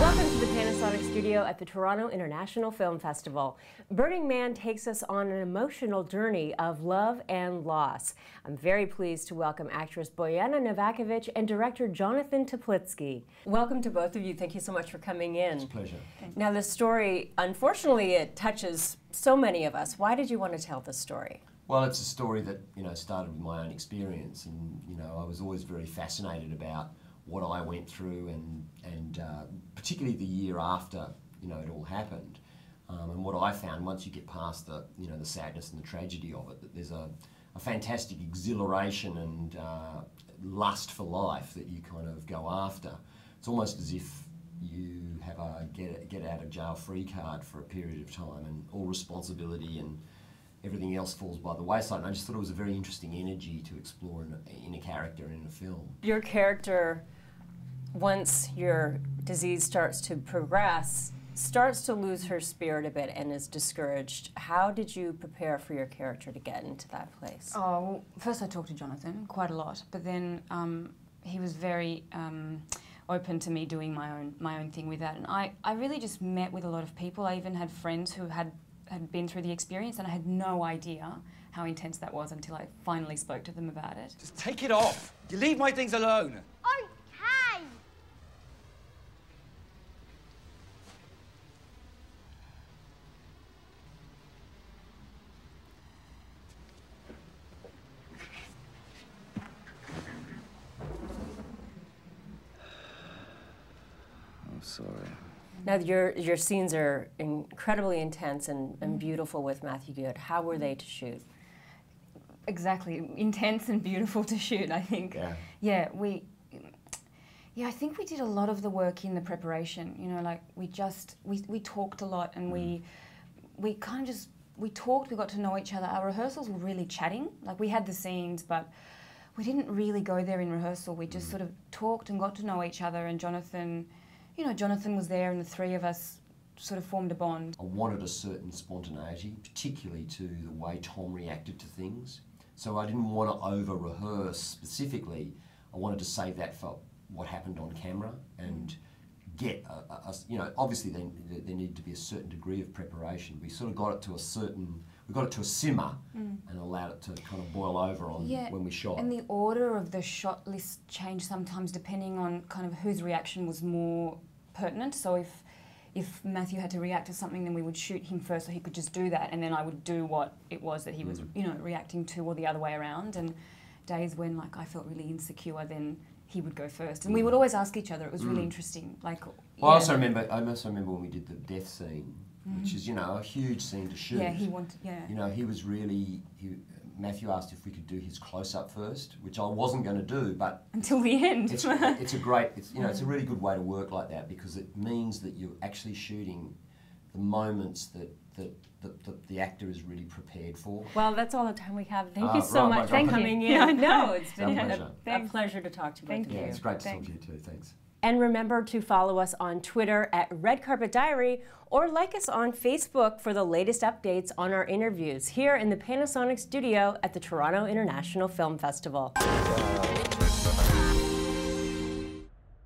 Welcome to the Panasonic studio at the Toronto International Film Festival. Burning Man takes us on an emotional journey of love and loss. I'm very pleased to welcome actress Bojana Novakovic and director Jonathan Teplitzy. Welcome to both of you. Thank you so much for coming in. It's a pleasure. Now the story, unfortunately, it touches so many of us. Why did you want to tell this story? Well, it's a story that, started with my own experience, and, I was always very fascinated about what I went through and particularly the year after, it all happened. And what I found, once you get past the, the sadness and the tragedy of it, that there's a fantastic exhilaration and lust for life that you kind of go after. It's almost as if you have a get out of jail free card for a period of time, and all responsibility and everything else falls by the wayside. And I just thought it was a very interesting energy to explore in a character and in a film. Your character, once your disease starts to progress, starts to lose her spirit a bit and is discouraged. How did you prepare for your character to get into that place? Oh, well, first I talked to Jonathan quite a lot, but then he was very open to me doing my own thing with that. And I really just met with a lot of people. I even had friends who had been through the experience, and I had no idea how intense that was until I finally spoke to them about it. Just take it off. You leave my things alone. Okay. I'm sorry. Now your scenes are incredibly intense and beautiful with Matthew Good. How were they to shoot? Exactly, intense and beautiful to shoot, I think. Yeah. Yeah, I think we did a lot of the work in the preparation. Like we talked a lot, and we talked. We got to know each other. Our rehearsals were really chatting. Like we had the scenes, but we didn't really go there in rehearsal. We just sort of talked and got to know each other. And Jonathan was there, and the three of us sort of formed a bond. I wanted a certain spontaneity, particularly to the way Tom reacted to things. So I didn't want to over-rehearse specifically. I wanted to save that for what happened on camera and get, obviously there needed to be a certain degree of preparation. We sort of got it to a simmer and allowed it to kind of boil over on when we shot. And the order of the shot list changed sometimes depending on kind of whose reaction was more pertinent. So if Matthew had to react to something, then we would shoot him first so he could just do that, and then I would do what it was that he was, reacting to, or the other way around. And days when I felt really insecure, then he would go first, and we would always ask each other. It was really interesting. Well, I also remember when we did the death scene, which is a huge scene to shoot. Yeah, he wanted. Yeah. He was really. Matthew asked if we could do his close-up first, which I wasn't going to do, but until the end. It's a great. It's a really good way to work like that, because it means that you're actually shooting the moments that the actor is really prepared for. Well, that's all the time we have. Thank you so much for coming in. No, it's been a pleasure to talk to both of you. It's great to talk to you too. Thanks. And remember to follow us on Twitter at Red Carpet Diary, or like us on Facebook for the latest updates on our interviews here in the Panasonic studio at the Toronto International Film Festival.